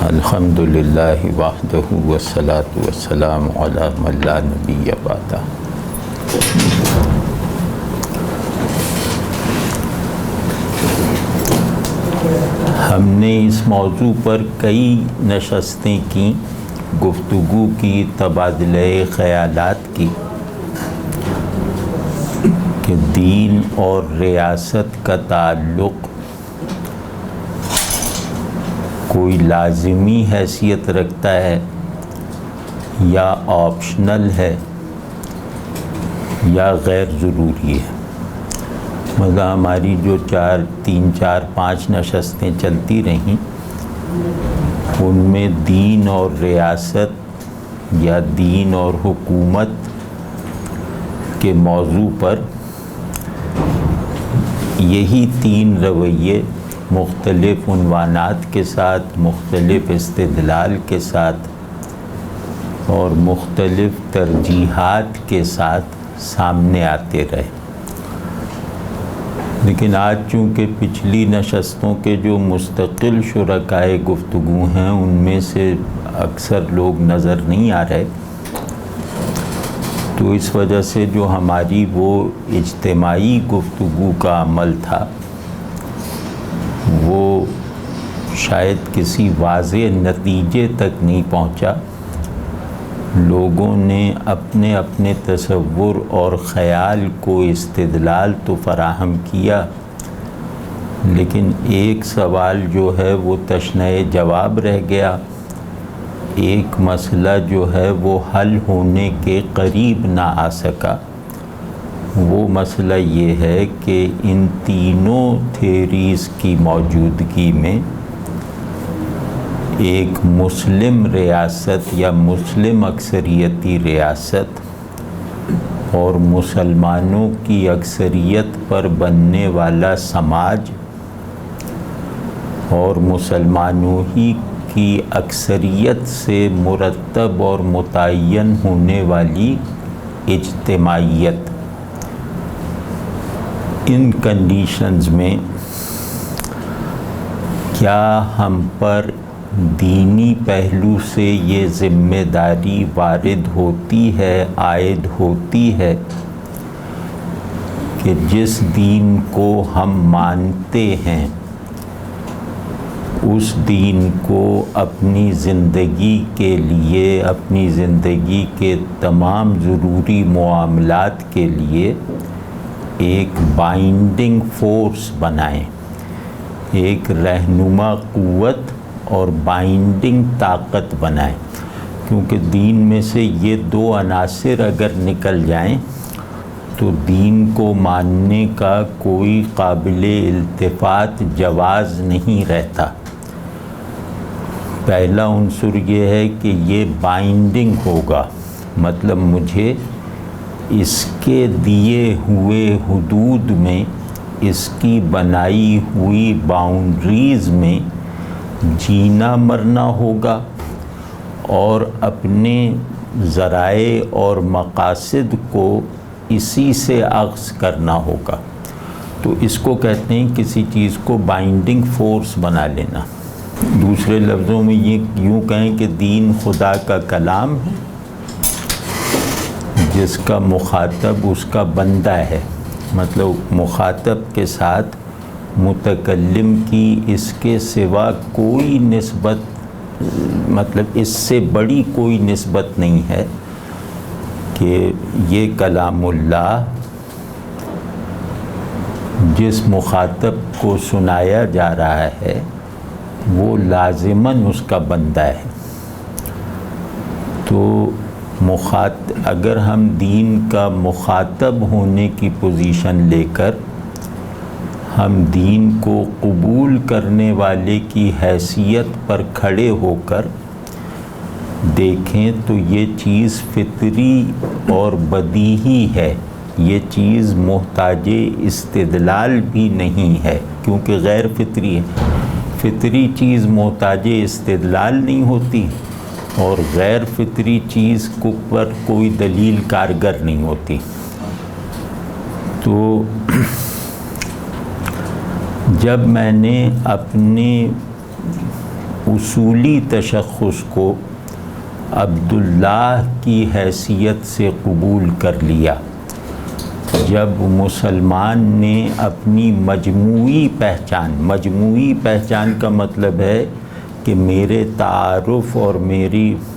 الحمدللہ وحدہ والصلاة والسلام علی من لا نبی بعدہ۔ ہم نے اس موضوع پر کئی نشستیں کی، گفتگو کی، تبادلہ خیالات کی کہ دین اور ریاست کا تعلق کوئی لازمی حیثیت رکھتا ہے یا آپشنل ہے یا غیر ضروری ہے۔ مگر ہماری جو تین چار پانچ نشستیں چلتی رہیں ان میں دین اور ریاست یا دین اور حکومت کے موضوع پر یہی تین رویے مختلف عنوانات کے ساتھ، مختلف استدلال کے ساتھ اور مختلف ترجیحات کے ساتھ سامنے آتے رہے۔ لیکن آج چونکہ پچھلی نشستوں کے جو مستقل شرکائے گفتگو ہیں ان میں سے اکثر لوگ نظر نہیں آ رہے، تو اس وجہ سے جو ہماری وہ اجتماعی گفتگو کا عمل تھا وہ شاید کسی واضح نتیجے تک نہیں پہنچا۔ لوگوں نے اپنے اپنے تصور اور خیال کو استدلال تو فراہم کیا، لیکن ایک سوال جو ہے وہ تشنۂ جواب رہ گیا، ایک مسئلہ جو ہے وہ حل ہونے کے قریب نہ آ سکا۔ وہ مسئلہ یہ ہے کہ ان تینوں تھیوریز کی موجودگی میں ایک مسلم ریاست یا مسلم اکثریتی ریاست اور مسلمانوں کی اکثریت پر بننے والا سماج اور مسلمانوں ہی کی اکثریت سے مرتب اور متعین ہونے والی اجتماعیت، ان کنڈیشنز میں کیا ہم پر دینی پہلو سے یہ ذمہ داری وارد ہوتی ہے، عائد ہوتی ہے کہ جس دین کو ہم مانتے ہیں اس دین کو اپنی زندگی کے لیے، اپنی زندگی کے تمام ضروری معاملات کے لیے ایک بائنڈنگ فورس بنائیں، ایک رہنما قوت اور بائنڈنگ طاقت بنائیں، کیونکہ دین میں سے یہ دو عناصر اگر نکل جائیں تو دین کو ماننے کا کوئی قابل التفات جواز نہیں رہتا۔ پہلا عنصر یہ ہے کہ یہ بائنڈنگ ہوگا، مطلب مجھے اس کے دیے ہوئے حدود میں، اس کی بنائی ہوئی باؤنڈریز میں جینا مرنا ہوگا اور اپنے ذرائع اور مقاصد کو اسی سے اخذ کرنا ہوگا۔ تو اس کو کہتے ہیں کسی چیز کو بائنڈنگ فورس بنا لینا۔ دوسرے لفظوں میں یہ یوں کہیں کہ دین خدا کا کلام ہے جس کا مخاطب اس کا بندہ ہے، مطلب مخاطب کے ساتھ متکلم کی اس کے سوا کوئی نسبت، مطلب اس سے بڑی کوئی نسبت نہیں ہے کہ یہ کلام اللہ جس مخاطب کو سنایا جا رہا ہے وہ لازماً اس کا بندہ ہے۔ تو اگر ہم دین کا مخاطب ہونے کی پوزیشن لے کر ہم دین کو قبول کرنے والے کی حیثیت پر کھڑے ہو کر دیکھیں تو یہ چیز فطری اور بدیہی ہے، یہ چیز محتاج استدلال بھی نہیں ہے کیونکہ غیر فطری ہے۔ فطری چیز محتاج استدلال نہیں ہوتی اور غیر فطری چیز پر کوئی دلیل کارگر نہیں ہوتی۔ تو جب میں نے اپنے اصولی تشخص کو عبداللہ کی حیثیت سے قبول کر لیا، جب مسلمان نے اپنی مجموعی پہچان کا مطلب ہے کہ میرے تعارف اور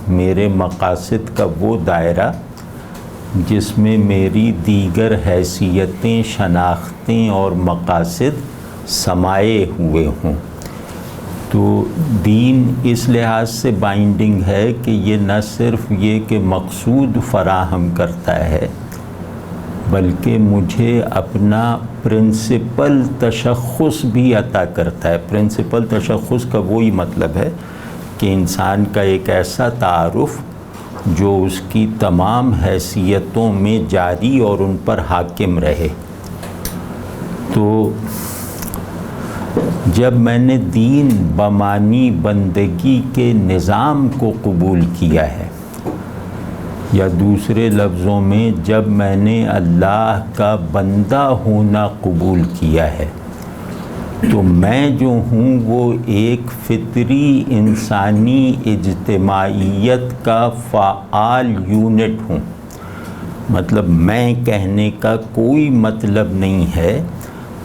میرے مقاصد کا وہ دائرہ جس میں میری دیگر حیثیتیں، شناختیں اور مقاصد سمائے ہوئے ہوں، تو دین اس لحاظ سے بائنڈنگ ہے کہ یہ نہ صرف یہ کہ مقصود فراہم کرتا ہے بلکہ مجھے اپنا پرنسپل تشخص بھی عطا کرتا ہے۔ پرنسپل تشخص کا وہی مطلب ہے کہ انسان کا ایک ایسا تعارف جو اس کی تمام حیثیتوں میں جاری اور ان پر حاکم رہے۔ تو جب میں نے دین بمانی بندگی کے نظام کو قبول کیا ہے، یا دوسرے لفظوں میں جب میں نے اللہ کا بندہ ہونا قبول کیا ہے، تو میں جو ہوں وہ ایک فطری انسانی اجتماعیت کا فعال یونٹ ہوں۔ مطلب میں کہنے کا کوئی مطلب نہیں ہے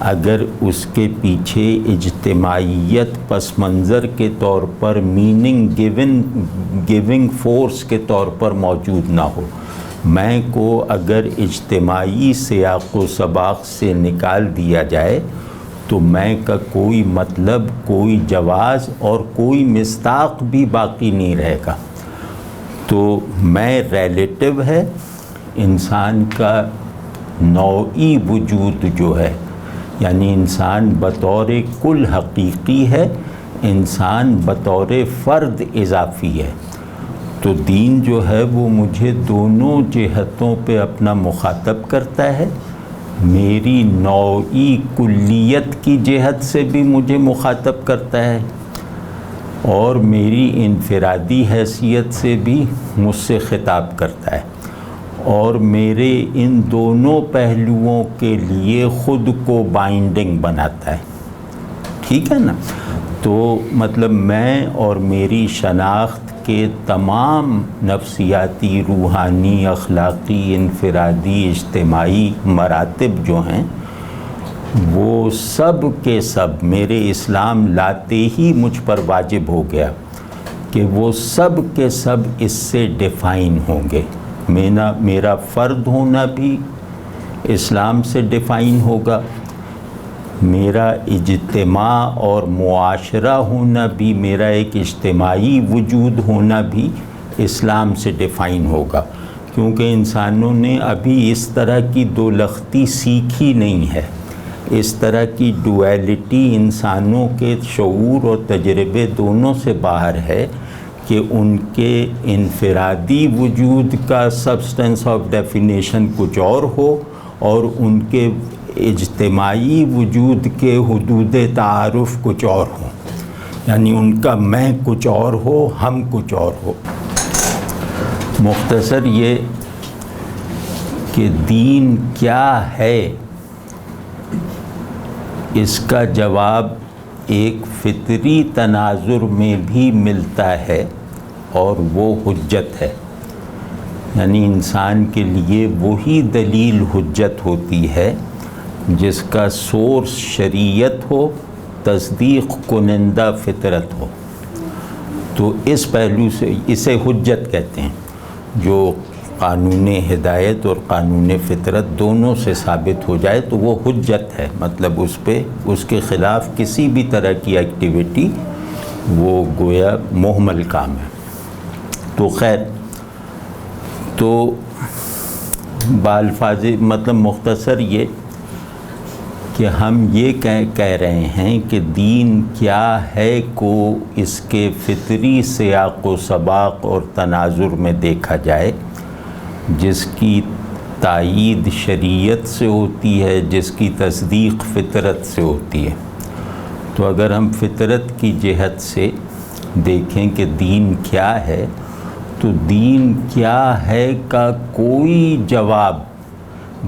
اگر اس کے پیچھے اجتماعیت پس منظر کے طور پر میننگ گیونگ فورس کے طور پر موجود نہ ہو۔ میں کو اگر اجتماعی سیاق و سباق سے نکال دیا جائے تو میں کا کوئی مطلب، کوئی جواز اور کوئی مصداق بھی باقی نہیں رہے گا۔ تو میں ریلیٹیو ہے، انسان کا نوعی وجود جو ہے، یعنی انسان بطور کل حقیقی ہے، انسان بطور فرد اضافی ہے۔ تو دین جو ہے وہ مجھے دونوں جہتوں پہ اپنا مخاطب کرتا ہے، میری نوعی کلیت کی جہت سے بھی مجھے مخاطب کرتا ہے، اور میری انفرادی حیثیت سے بھی مجھ سے خطاب کرتا ہے، اور میرے ان دونوں پہلوؤں کے لیے خود کو بائنڈنگ بناتا ہے۔ ٹھیک ہے نا؟ تو مطلب میں اور میری شناخت کے تمام نفسیاتی، روحانی، اخلاقی، انفرادی، اجتماعی مراتب جو ہیں وہ سب کے سب میرے اسلام لاتے ہی مجھ پر واجب ہو گیا کہ وہ سب کے سب اس سے ڈیفائن ہوں گے۔ میرا فرد ہونا بھی اسلام سے ڈیفائن ہوگا، میرا اجتماع اور معاشرہ ہونا بھی، میرا ایک اجتماعی وجود ہونا بھی اسلام سے ڈیفائن ہوگا، کیونکہ انسانوں نے ابھی اس طرح کی دو لختی سیکھی نہیں ہے، اس طرح کی ڈویلٹی انسانوں کے شعور اور تجربے دونوں سے باہر ہے کہ ان کے انفرادی وجود کا سبسٹنس آف ڈیفینیشن کچھ اور ہو اور ان کے اجتماعی وجود کے حدود تعارف کچھ اور ہوں، یعنی ان کا میں کچھ اور ہو، ہم کچھ اور ہو۔ مختصر یہ کہ دین کیا ہے، اس کا جواب ایک فطری تناظر میں بھی ملتا ہے، اور وہ حجت ہے۔ یعنی انسان کے لیے وہی دلیل حجت ہوتی ہے جس کا سورس شریعت ہو، تصدیق کنندہ فطرت ہو۔ تو اس پہلو سے اسے حجت کہتے ہیں، جو قانون ہدایت اور قانون فطرت دونوں سے ثابت ہو جائے تو وہ حجت ہے، مطلب اس پہ اس کے خلاف کسی بھی طرح کی ایکٹیویٹی وہ گویا مہمل کام ہے۔ تو خیر، تو بالفاظ مطلب مختصر یہ کہ ہم یہ کہہ رہے ہیں کہ دین کیا ہے کو اس کے فطری سیاق و سباق اور تناظر میں دیکھا جائے، جس کی تائید شریعت سے ہوتی ہے، جس کی تصدیق فطرت سے ہوتی ہے۔ تو اگر ہم فطرت کی جہت سے دیکھیں کہ دین کیا ہے، تو دین کیا ہے کا کوئی جواب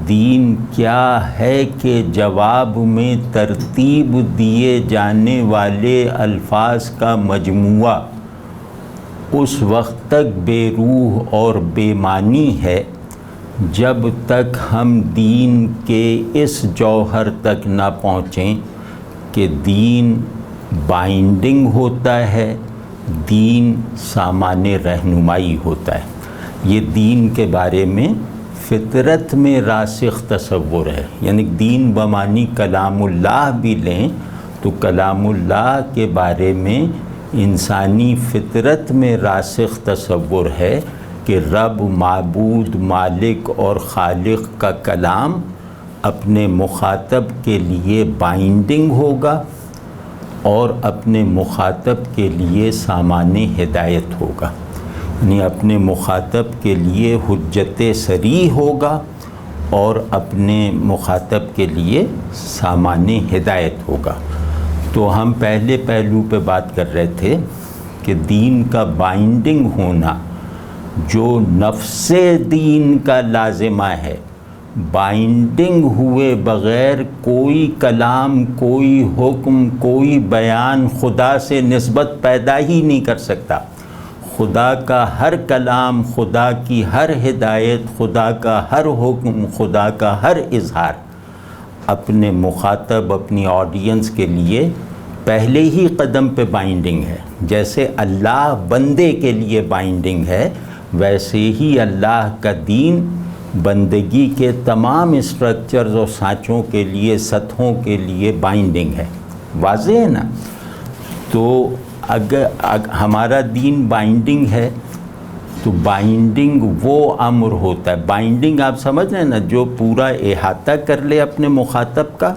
دین کیا ہے کہ جواب میں ترتیب دیے جانے والے الفاظ کا مجموعہ اس وقت تک بے روح اور بے معنی ہے جب تک ہم دین کے اس جوہر تک نہ پہنچیں کہ دین بائنڈنگ ہوتا ہے، دین سامان رہنمائی ہوتا ہے۔ یہ دین کے بارے میں فطرت میں راسخ تصور ہے، یعنی دین بمعنی کلام اللہ بھی لیں تو کلام اللہ کے بارے میں انسانی فطرت میں راسخ تصور ہے کہ رب، معبود، مالک اور خالق کا کلام اپنے مخاطب کے لیے بائنڈنگ ہوگا اور اپنے مخاطب کے لیے سامان ہدایت ہوگا، یعنی اپنے مخاطب کے لیے حجت صریح ہوگا اور اپنے مخاطب کے لیے سامان ہدایت ہوگا۔ تو ہم پہلے پہلو پہ بات کر رہے تھے کہ دین کا بائنڈنگ ہونا جو نفس دین کا لازمہ ہے، بائنڈنگ ہوئے بغیر کوئی کلام، کوئی حکم، کوئی بیان خدا سے نسبت پیدا ہی نہیں کر سکتا۔ خدا کا ہر کلام، خدا کی ہر ہدایت، خدا کا ہر حکم، خدا کا ہر اظہار اپنے مخاطب، اپنی آڈینس کے لیے پہلے ہی قدم پہ بائنڈنگ ہے۔ جیسے اللہ بندے کے لیے بائنڈنگ ہے، ویسے ہی اللہ کا دین بندگی کے تمام اسٹرکچرز اور سانچوں کے لیے، سطحوں کے لیے بائنڈنگ ہے۔ واضح ہے نا؟ تو اگر ہمارا دین بائنڈنگ ہے تو بائنڈنگ وہ امر ہوتا ہے، بائنڈنگ آپ سمجھ رہے ہیں نا، جو پورا احاطہ کر لے اپنے مخاطب کا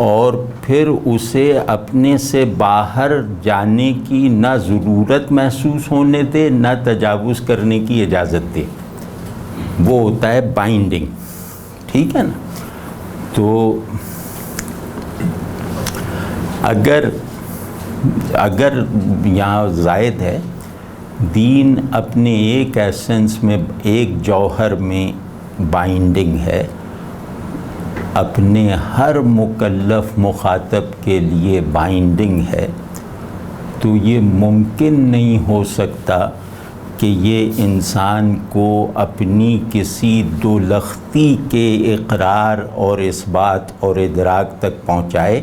اور پھر اسے اپنے سے باہر جانے کی نہ ضرورت محسوس ہونے دے، نہ تجاوز کرنے کی اجازت دے، وہ ہوتا ہے بائنڈنگ۔ ٹھیک ہے نا؟ تو اگر یہاں زائد ہے، دین اپنے ایک ایسنس میں، ایک جوہر میں بائنڈنگ ہے، اپنے ہر مکلف مخاطب کے لیے بائنڈنگ ہے، تو یہ ممکن نہیں ہو سکتا کہ یہ انسان کو اپنی کسی دو لختی کے اقرار اور اثبات اور ادراک تک پہنچائے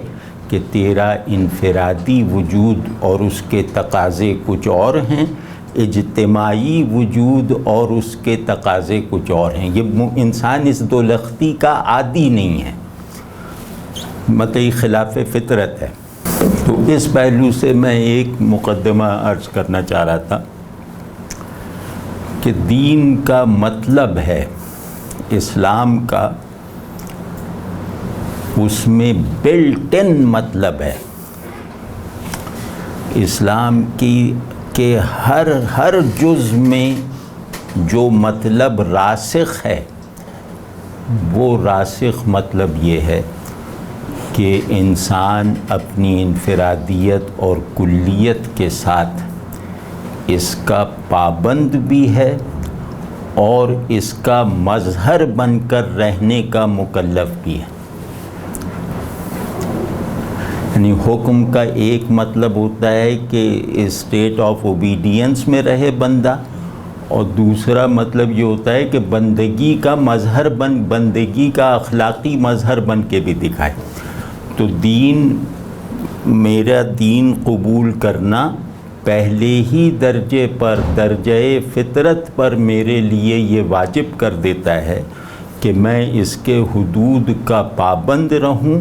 کہ تیرا انفرادی وجود اور اس کے تقاضے کچھ اور ہیں، اجتماعی وجود اور اس کے تقاضے کچھ اور ہیں۔ یہ انسان اس دو لختی کا عادی نہیں ہے، مطلب خلاف فطرت ہے۔ تو اس پہلو سے میں ایک مقدمہ عرض کرنا چاہ رہا تھا کہ دین کا مطلب ہے اسلام کا، اس میں بلٹ ان مطلب ہے اسلام کی کہ ہر جز میں جو مطلب راسخ ہے، وہ راسخ مطلب یہ ہے کہ انسان اپنی انفرادیت اور کلیت کے ساتھ اس کا پابند بھی ہے اور اس کا مظہر بن کر رہنے کا مکلف بھی ہے۔ یعنی حکم کا ایک مطلب ہوتا ہے کہ اسٹیٹ آف اوبیڈینس میں رہے بندہ، اور دوسرا مطلب یہ ہوتا ہے کہ بندگی کا مظہر بندگی کا اخلاقی مظہر بن کے بھی دکھائے۔ تو میرا دین قبول کرنا پہلے ہی درجے پر، درجۂ فطرت پر میرے لیے یہ واجب کر دیتا ہے کہ میں اس کے حدود کا پابند رہوں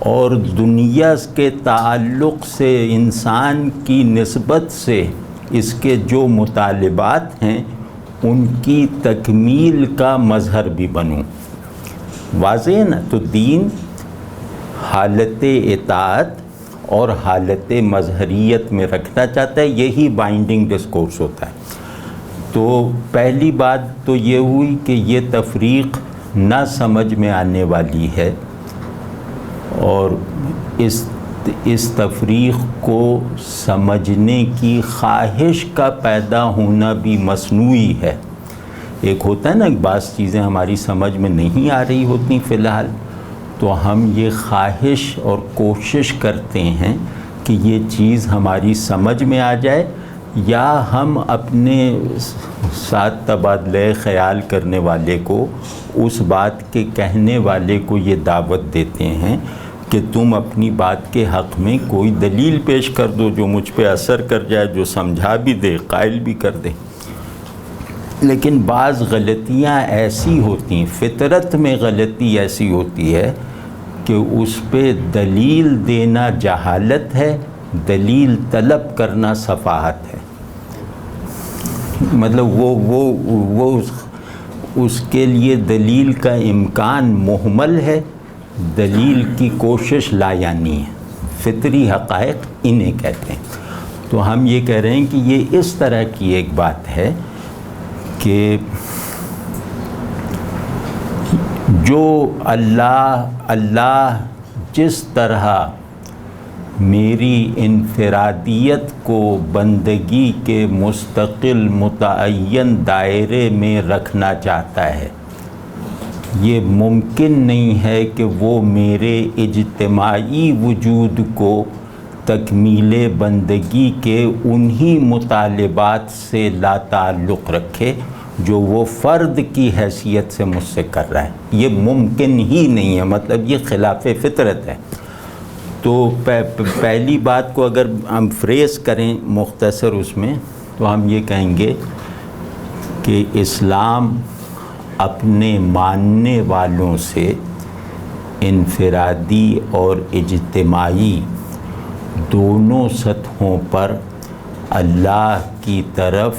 اور دنیا کے تعلق سے، انسان کی نسبت سے اس کے جو مطالبات ہیں ان کی تکمیل کا مظہر بھی بنوں۔ واضح ہے نا؟ تو دین حالت اطاعت اور حالت مظہریت میں رکھنا چاہتا ہے، یہی بائنڈنگ ڈسکورس ہوتا ہے۔ تو پہلی بات تو یہ ہوئی کہ یہ تفریق نہ سمجھ میں آنے والی ہے، اور اس تفریق کو سمجھنے کی خواہش کا پیدا ہونا بھی مصنوعی ہے۔ ایک ہوتا ہے نا بعض چیزیں ہماری سمجھ میں نہیں آ رہی ہوتی فی الحال، تو ہم یہ خواہش اور کوشش کرتے ہیں کہ یہ چیز ہماری سمجھ میں آ جائے، یا ہم اپنے ساتھ تبادلہ خیال کرنے والے کو، اس بات کے کہنے والے کو یہ دعوت دیتے ہیں کہ تم اپنی بات کے حق میں کوئی دلیل پیش کر دو جو مجھ پہ اثر کر جائے، جو سمجھا بھی دے، قائل بھی کر دے۔ لیکن بعض غلطیاں ایسی ہوتی ہیں، فطرت میں غلطی ایسی ہوتی ہے کہ اس پہ دلیل دینا جہالت ہے، دلیل طلب کرنا سفاہت ہے۔ مطلب وہ اس کے لیے دلیل کا امکان محمل ہے، دلیل کی کوشش لایعنی ہے۔ فطری حقائق انہیں کہتے ہیں۔ تو ہم یہ کہہ رہے ہیں کہ یہ اس طرح کی ایک بات ہے کہ جو اللہ جس طرح میری انفرادیت کو بندگی کے مستقل متعین دائرے میں رکھنا چاہتا ہے، یہ ممکن نہیں ہے کہ وہ میرے اجتماعی وجود کو تکمیل بندگی کے انہی مطالبات سے لا تعلق رکھے جو وہ فرد کی حیثیت سے مجھ سے کر رہا ہے۔ یہ ممکن ہی نہیں ہے، مطلب یہ خلاف فطرت ہے۔ تو پہلی بات کو اگر ہم فریز کریں مختصر اس میں، تو ہم یہ کہیں گے کہ اسلام اپنے ماننے والوں سے انفرادی اور اجتماعی دونوں سطحوں پر اللہ کی طرف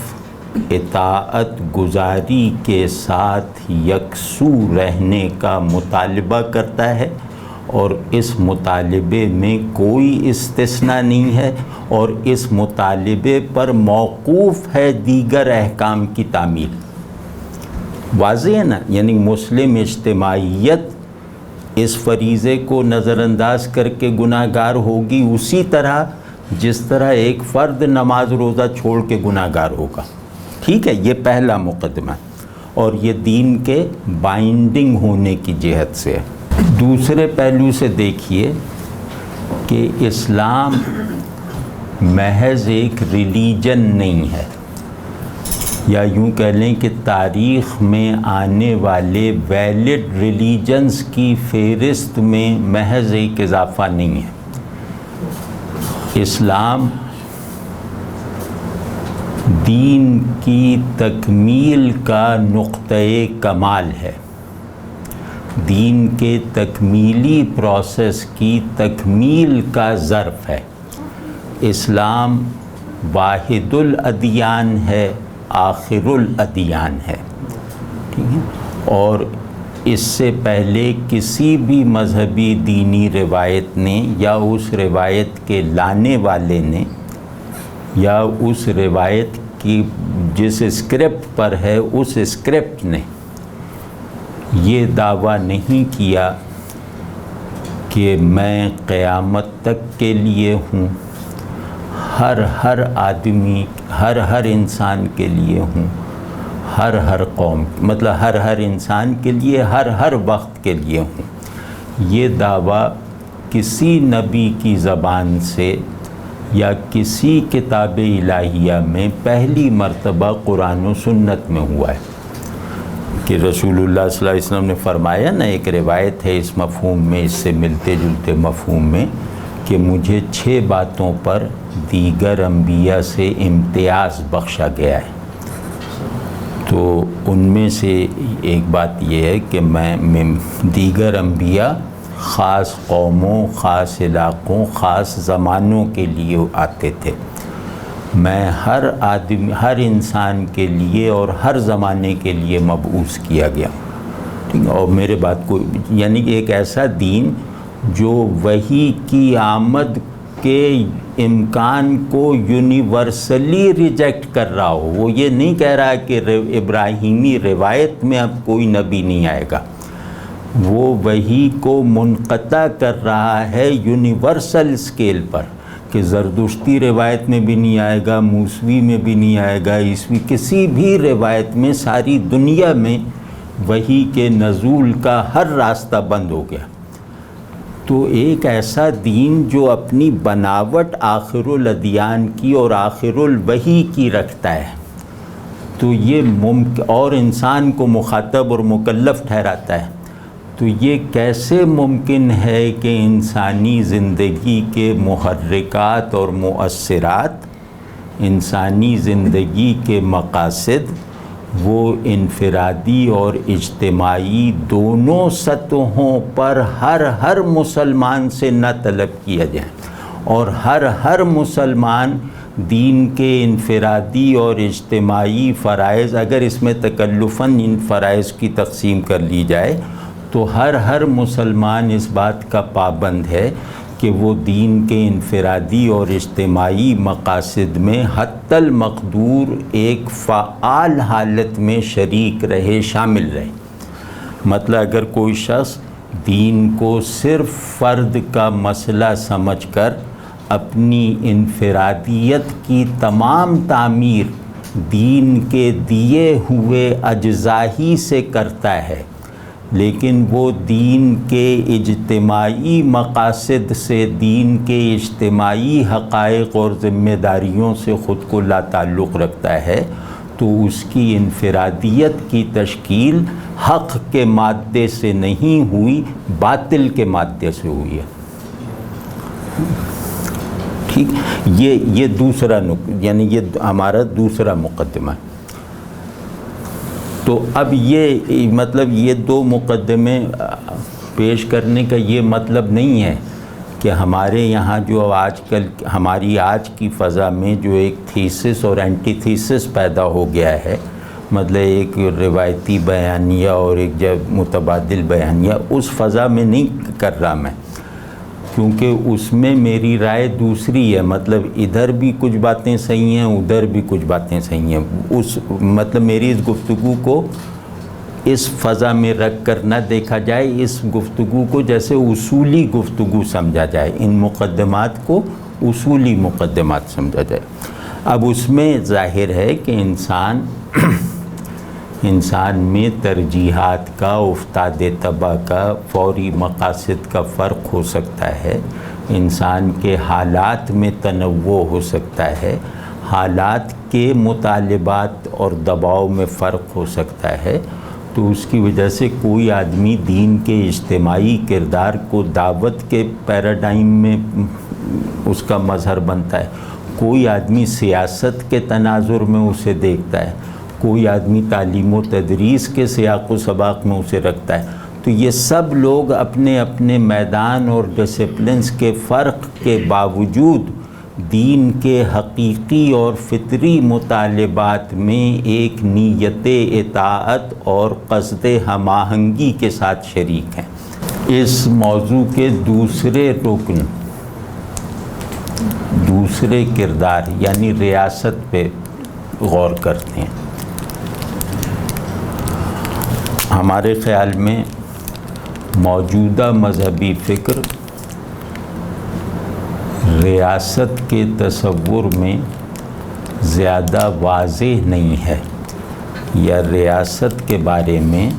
اطاعت گزاری کے ساتھ یکسو رہنے کا مطالبہ کرتا ہے، اور اس مطالبے میں کوئی استثناء نہیں ہے، اور اس مطالبے پر موقوف ہے دیگر احکام کی تعمیل۔ واضح ہے نا؟ یعنی مسلم اجتماعیت اس فریضے کو نظر انداز کر کے گناہ گار ہوگی اسی طرح جس طرح ایک فرد نماز روزہ چھوڑ کے گناہ گار ہوگا۔ ٹھیک ہے، یہ پہلا مقدمہ، اور یہ دین کے بائنڈنگ ہونے کی جہت سے ہے۔ دوسرے پہلو سے دیکھیے کہ اسلام محض ایک ریلیجن نہیں ہے، یا یوں کہہ لیں کہ تاریخ میں آنے والے ویلڈ ریلیجنز کی فہرست میں محض ایک اضافہ نہیں ہے۔ اسلام دین کی تکمیل کا نقطۂ کمال ہے، دین کے تکمیلی پروسیس کی تکمیل کا ظرف ہے۔ اسلام واحد الادیان ہے، آخر الادیان ہے، ٹھیک ہے، اور اس سے پہلے کسی بھی مذہبی دینی روایت نے، یا اس روایت کے لانے والے نے، یا اس روایت کی جس اسکرپٹ پر ہے اس اسکرپٹ نے یہ دعویٰ نہیں کیا کہ میں قیامت تک کے لیے ہوں، ہر آدمی، ہر انسان کے لیے ہوں، ہر قوم، مطلب ہر انسان کے لیے، ہر وقت کے لیے ہوں۔ یہ دعویٰ کسی نبی کی زبان سے یا کسی کتاب الہیہ میں پہلی مرتبہ قرآن و سنت میں ہوا ہے کہ رسول اللہ صلی اللہ علیہ وسلم نے فرمایا نا، ایک روایت ہے اس مفہوم میں، اس سے ملتے جلتے مفہوم میں، کہ مجھے 6 باتوں پر دیگر انبیاء سے امتیاز بخشا گیا ہے۔ تو ان میں سے ایک بات یہ ہے کہ میں دیگر انبیاء خاص قوموں، خاص علاقوں، خاص زمانوں کے لیے آتے تھے، میں ہر آدمی، ہر انسان کے لیے اور ہر زمانے کے لیے مبعوث کیا گیا، ٹھیک ہے، اور میرے بات کو، یعنی کہ ایک ایسا دین جو وحی کی آمد کے امکان کو یونیورسلی ریجیکٹ کر رہا ہو۔ وہ یہ نہیں کہہ رہا کہ ابراہیمی روایت میں اب کوئی نبی نہیں آئے گا، وہ وحی کو منقطع کر رہا ہے یونیورسل اسکیل پر کہ زردشتی روایت میں بھی نہیں آئے گا، موسوی میں بھی نہیں آئے گا، عیسوی کسی بھی روایت میں ساری دنیا میں وحی کے نزول کا ہر راستہ بند ہو گیا۔ تو ایک ایسا دین جو اپنی بناوٹ آخر الادیان کی اور آخر الوحی کی رکھتا ہے، تو یہ اور انسان کو مخاطب اور مکلف ٹھہراتا ہے، تو یہ کیسے ممکن ہے کہ انسانی زندگی کے محرکات اور مؤثرات، انسانی زندگی کے مقاصد، وہ انفرادی اور اجتماعی دونوں سطحوں پر ہر مسلمان سے نہ طلب کیا جائے، اور ہر مسلمان دین کے انفرادی اور اجتماعی فرائض، اگر اس میں تکلفاً ان فرائض کی تقسیم کر لی جائے تو ہر مسلمان اس بات کا پابند ہے کہ وہ دین کے انفرادی اور اجتماعی مقاصد میں حتی المقدور ایک فعال حالت میں شریک رہے، شامل رہے۔ مطلب اگر کوئی شخص دین کو صرف فرد کا مسئلہ سمجھ کر اپنی انفرادیت کی تمام تعمیر دین کے دیے ہوئے اجزاء ہی سے کرتا ہے، لیکن وہ دین کے اجتماعی مقاصد سے، دین کے اجتماعی حقائق اور ذمہ داریوں سے خود کو لا تعلق رکھتا ہے، تو اس کی انفرادیت کی تشکیل حق کے مادے سے نہیں ہوئی، باطل کے مادے سے ہوئی ہے۔ ٹھیک، یہ دوسرا یعنی یہ ہمارا دوسرا مقدمہ ہے۔ تو اب یہ مطلب یہ دو مقدمے پیش کرنے کا یہ مطلب نہیں ہے کہ ہمارے یہاں جو آج کل ہماری آج کی فضا میں جو ایک تھیسس اور اینٹی تھیسس پیدا ہو گیا ہے، مطلب ایک روایتی بیانیہ اور ایک جب متبادل بیانیہ، اس فضا میں نہیں کر رہا میں، کیونکہ اس میں میری رائے دوسری ہے۔ مطلب ادھر بھی کچھ باتیں صحیح ہیں، ادھر بھی کچھ باتیں صحیح ہیں۔ مطلب میری اس گفتگو کو اس فضا میں رکھ کر نہ دیکھا جائے، اس گفتگو کو جیسے اصولی گفتگو سمجھا جائے، ان مقدمات کو اصولی مقدمات سمجھا جائے۔ اب اس میں ظاہر ہے کہ انسان میں ترجیحات کا، افتاد طبع کا، فوری مقاصد کا فرق ہو سکتا ہے، انسان کے حالات میں تنوع ہو سکتا ہے، حالات کے مطالبات اور دباؤ میں فرق ہو سکتا ہے، تو اس کی وجہ سے کوئی آدمی دین کے اجتماعی کردار کو دعوت کے پیراڈائم میں اس کا مظہر بنتا ہے، کوئی آدمی سیاست کے تناظر میں اسے دیکھتا ہے، کوئی آدمی تعلیم و تدریس کے سیاق و سباق میں اسے رکھتا ہے۔ تو یہ سب لوگ اپنے اپنے میدان اور ڈسپلنز کے فرق کے باوجود دین کے حقیقی اور فطری مطالبات میں ایک نیت اطاعت اور قصد ہم آہنگی کے ساتھ شریک ہیں۔ اس موضوع کے دوسرے رکن، دوسرے کردار یعنی ریاست پہ غور کرتے ہیں۔ ہمارے خیال میں موجودہ مذہبی فکر ریاست کے تصور میں زیادہ واضح نہیں ہے، یا ریاست کے بارے میں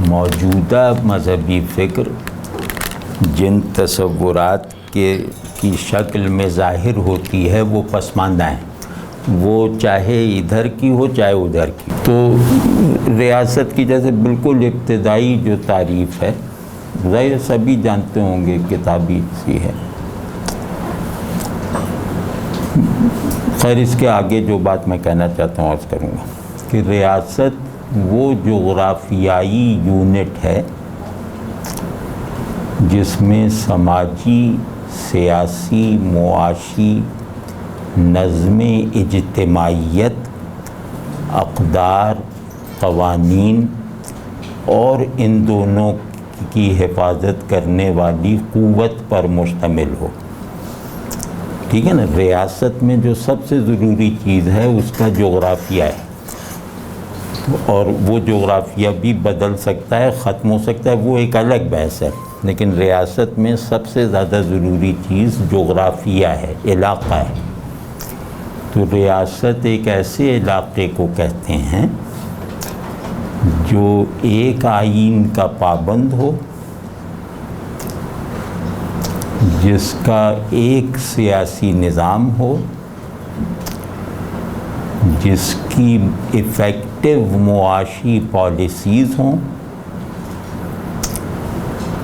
موجودہ مذہبی فکر جن تصورات کی شکل میں ظاہر ہوتی ہے وہ پسماندہ ہیں، وہ چاہے ادھر کی ہو چاہے ادھر کی۔ تو ریاست کی جیسے بالکل ابتدائی جو تعریف ہے، ظاہر سبھی جانتے ہوں گے، کتابی سی ہے۔ خیر اس کے آگے جو بات میں کہنا چاہتا ہوں عرض کروں گا کہ ریاست وہ جغرافیائی یونٹ ہے جس میں سماجی، سیاسی، معاشی نظم اجتماعیت، اقدار، قوانین اور ان دونوں کی حفاظت کرنے والی قوت پر مشتمل ہو۔ ٹھیک ہے نا، ریاست میں جو سب سے ضروری چیز ہے اس کا جغرافیہ ہے، اور وہ جغرافیہ بھی بدل سکتا ہے، ختم ہو سکتا ہے، وہ ایک الگ بحث ہے، لیکن ریاست میں سب سے زیادہ ضروری چیز جغرافیہ ہے، علاقہ ہے۔ تو ریاست ایک ایسے علاقے کو کہتے ہیں جو ایک آئین کا پابند ہو، جس کا ایک سیاسی نظام ہو، جس کی ایفیکٹو معاشی پالیسیز ہوں،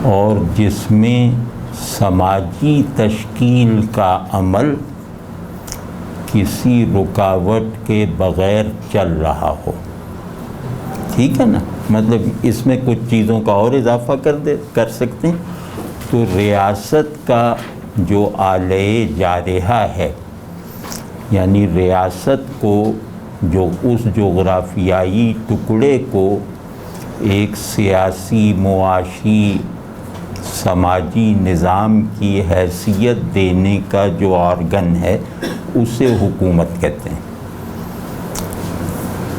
اور جس میں سماجی تشکیل کا عمل کسی رکاوٹ کے بغیر چل رہا ہو۔ ٹھیک ہے نا؟ مطلب اس میں کچھ چیزوں کا اور اضافہ کر سکتے ہیں۔ تو ریاست کا جو آلۂ جارحہ ہے، یعنی ریاست کو جو اس جغرافیائی ٹکڑے کو ایک سیاسی، معاشی، سماجی نظام کی حیثیت دینے کا جو آرگن ہے، اسے حکومت کہتے ہیں۔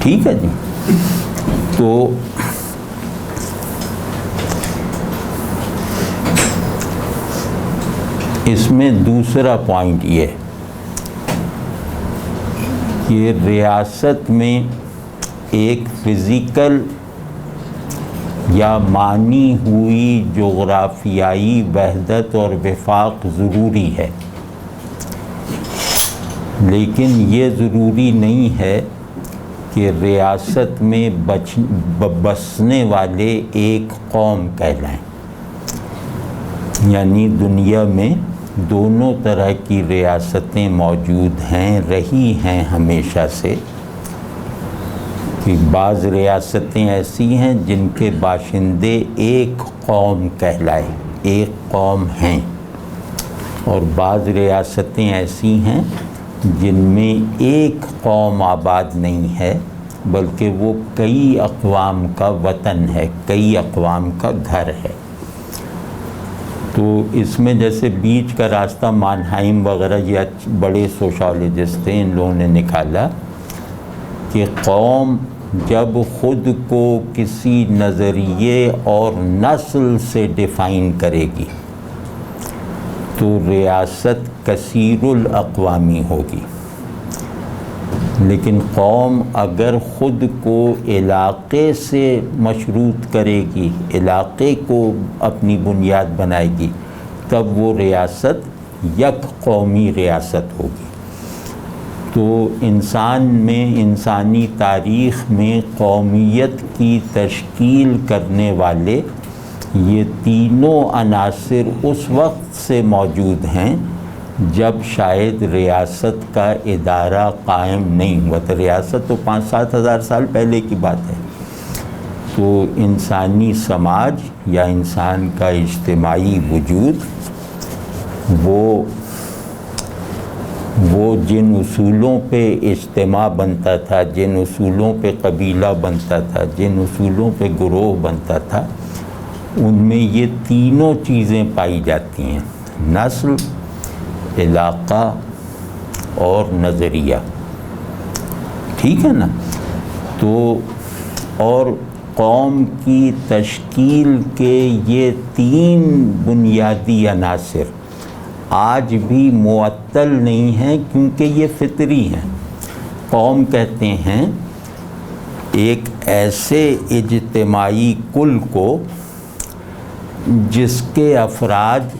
ٹھیک ہے جی؟ تو اس میں دوسرا پوائنٹ یہ ہے کہ ریاست میں ایک فزیکل یا مانی ہوئی جغرافیائی وحدت اور وفاق ضروری ہے، لیکن یہ ضروری نہیں ہے کہ ریاست میں بسنے والے ایک قوم کہلائیں۔ یعنی دنیا میں دونوں طرح کی ریاستیں موجود ہیں، رہی ہیں ہمیشہ سے، کہ بعض ریاستیں ایسی ہیں جن کے باشندے ایک قوم کہلائے، ایک قوم ہیں، اور بعض ریاستیں ایسی ہیں جن میں ایک قوم آباد نہیں ہے، بلکہ وہ کئی اقوام کا وطن ہے، کئی اقوام کا گھر ہے۔ تو اس میں جیسے بیچ کا راستہ مانہائم وغیرہ یہ بڑے سوشالوجسٹ تھے، ان لوگوں نے نکالا کہ قوم جب خود کو کسی نظریے اور نسل سے ڈیفائن کرے گی تو ریاست کثیر الاقوامی ہوگی، لیکن قوم اگر خود کو علاقے سے مشروط کرے گی، علاقے کو اپنی بنیاد بنائے گی، تب وہ ریاست یک قومی ریاست ہوگی۔ تو انسان میں، انسانی تاریخ میں قومیت کی تشکیل کرنے والے یہ تینوں عناصر اس وقت سے موجود ہیں جب شاید ریاست کا ادارہ قائم نہیں ہوا تھا۔ ریاست تو 5-7 ہزار سال پہلے کی بات ہے۔ تو انسانی سماج یا انسان کا اجتماعی وجود وہ جن اصولوں پہ اجتماع بنتا تھا، جن اصولوں پہ قبیلہ بنتا تھا، جن اصولوں پہ گروہ بنتا تھا، ان میں یہ تینوں چیزیں پائی جاتی ہیں: نسل، علاقہ اور نظریہ۔ ٹھیک ہے نا؟ تو اور قوم کی تشکیل کے یہ تین بنیادی عناصر آج بھی معطل نہیں ہیں، کیونکہ یہ فطری ہیں۔ قوم کہتے ہیں ایک ایسے اجتماعی کل کو جس کے افراد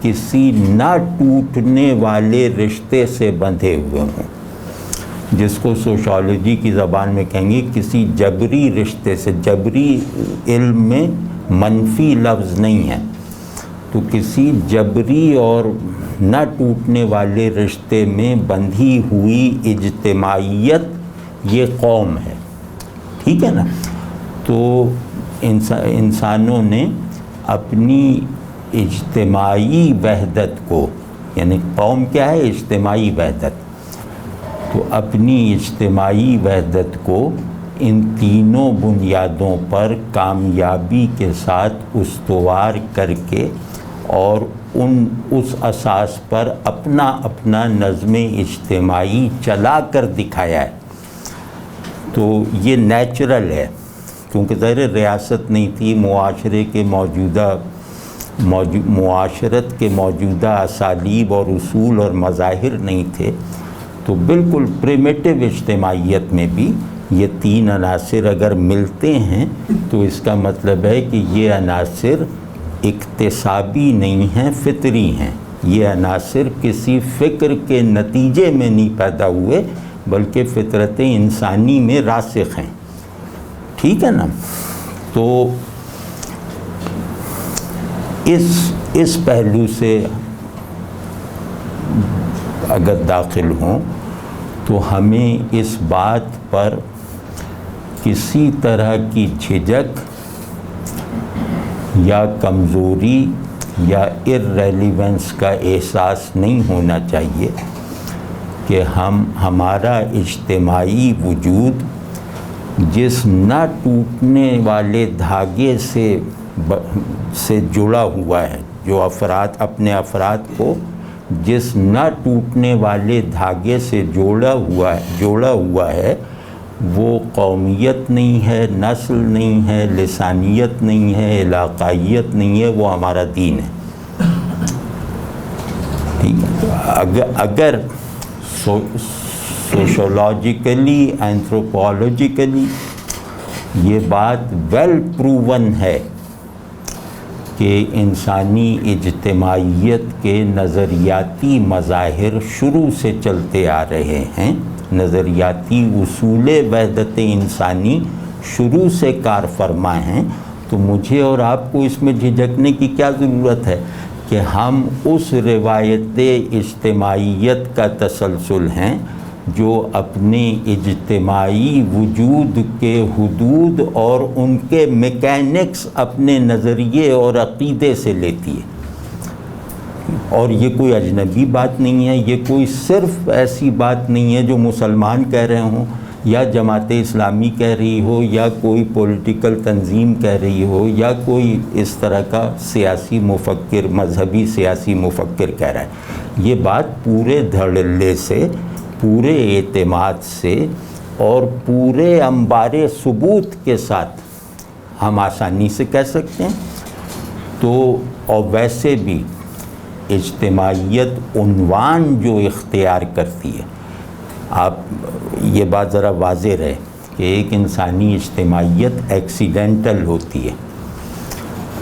کسی نہ ٹوٹنے والے رشتے سے بندھے ہوئے ہوں، جس کو سوشالوجی کی زبان میں کہیں گے کسی جبری رشتے سے۔ جبری علم میں منفی لفظ نہیں ہے، تو کسی جبری اور نہ ٹوٹنے والے رشتے میں بندھی ہوئی اجتماعیت یہ قوم ہے۔ ٹھیک ہے نا؟ تو انسانوں نے اپنی اجتماعی وحدت کو، یعنی قوم کیا ہے؟ اجتماعی وحدت۔ تو اپنی اجتماعی وحدت کو ان تینوں بنیادوں پر کامیابی کے ساتھ استوار کر کے اور اس اساس پر اپنا نظم اجتماعی چلا کر دکھایا ہے۔ تو یہ نیچرل ہے، کیونکہ ظاہر ریاست نہیں تھی، معاشرے کے موجودہ معاشرت کے موجودہ اسالیب اور اصول اور مظاہر نہیں تھے، تو بالکل پریمیٹیو اجتماعیت میں بھی یہ تین عناصر اگر ملتے ہیں تو اس کا مطلب ہے کہ یہ عناصر اکتسابی نہیں ہیں، فطری ہیں۔ یہ عناصر کسی فکر کے نتیجے میں نہیں پیدا ہوئے بلکہ فطرت انسانی میں راسخ ہیں، ٹھیک ہے نا؟ تو اس پہلو سے اگر داخل ہوں تو ہمیں اس بات پر کسی طرح کی جھجک یا کمزوری یا ارریلیونس کا احساس نہیں ہونا چاہیے کہ ہمارا اجتماعی وجود جس نہ ٹوٹنے والے دھاگے سے جڑا ہوا ہے، جو اپنے افراد کو جس نہ ٹوٹنے والے دھاگے سے جوڑا ہوا ہے، وہ قومیت نہیں ہے، نسل نہیں ہے، لسانیت نہیں ہے، علاقائیت نہیں ہے، وہ ہمارا دین ہے، ٹھیک ہے؟ اگر سوشولوجیکلی، اینتھروپولوجیکلی یہ بات ویل پروون ہے کہ انسانی اجتماعیت کے نظریاتی مظاہر شروع سے چلتے آ رہے ہیں، نظریاتی اصول وحدت انسانی شروع سے کار فرما ہیں، تو مجھے اور آپ کو اس میں جھجکنے کی کیا ضرورت ہے کہ ہم اس روایت اجتماعیت کا تسلسل ہیں جو اپنے اجتماعی وجود کے حدود اور ان کے میکینکس اپنے نظریے اور عقیدے سے لیتی ہے۔ اور یہ کوئی اجنبی بات نہیں ہے، یہ کوئی صرف ایسی بات نہیں ہے جو مسلمان کہہ رہے ہوں یا جماعت اسلامی کہہ رہی ہو یا کوئی پولیٹیکل تنظیم کہہ رہی ہو یا کوئی اس طرح کا سیاسی مفکر، مذہبی سیاسی مفکر کہہ رہا ہے۔ یہ بات پورے دھڑلے سے، پورے اعتماد سے اور پورے انبار ثبوت کے ساتھ ہم آسانی سے کہہ سکتے ہیں۔ تو اور ویسے بھی اجتماعیت عنوان جو اختیار کرتی ہے، آپ یہ بات ذرا واضح رہے کہ ایک انسانی اجتماعیت ایکسیڈنٹل ہوتی ہے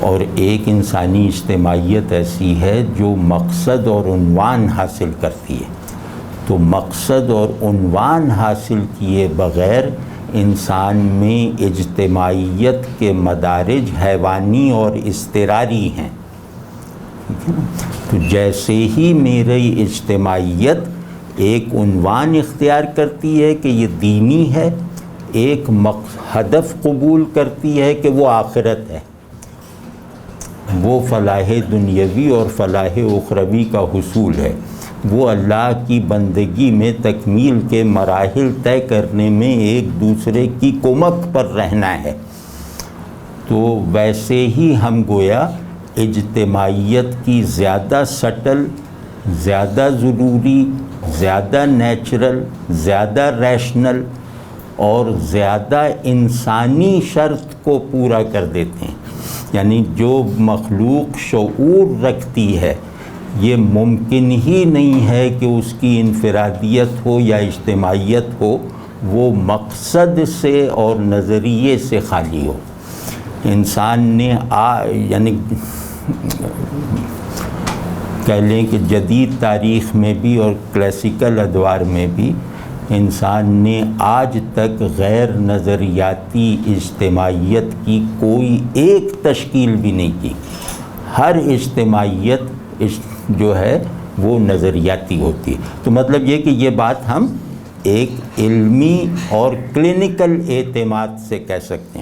اور ایک انسانی اجتماعیت ایسی ہے جو مقصد اور عنوان حاصل کرتی ہے۔ تو مقصد اور عنوان حاصل کیے بغیر انسان میں اجتماعیت کے مدارج حیوانی اور اضطراری ہیں۔ تو جیسے ہی میری اجتماعیت ایک عنوان اختیار کرتی ہے کہ یہ دینی ہے، ایک ہدف قبول کرتی ہے کہ وہ آخرت ہے، وہ فلاح دنیاوی اور فلاح اخروی کا حصول ہے، وہ اللہ کی بندگی میں تکمیل کے مراحل طے کرنے میں ایک دوسرے کی کمک پر رہنا ہے، تو ویسے ہی ہم گویا اجتماعیت کی زیادہ سٹل، زیادہ ضروری، زیادہ نیچرل، زیادہ ریشنل اور زیادہ انسانی شرط کو پورا کر دیتے ہیں۔ یعنی جو مخلوق شعور رکھتی ہے، یہ ممکن ہی نہیں ہے کہ اس کی انفرادیت ہو یا اجتماعیت ہو وہ مقصد سے اور نظریے سے خالی ہو۔ انسان نے یعنی کہہ لیں کہ جدید تاریخ میں بھی اور کلاسیکل ادوار میں بھی انسان نے آج تک غیر نظریاتی اجتماعیت کی کوئی ایک تشکیل بھی نہیں کی۔ ہر اجتماعیت جو ہے وہ نظریاتی ہوتی ہے۔ تو مطلب یہ کہ یہ بات ہم ایک علمی اور کلینکل اعتماد سے کہہ سکتے ہیں۔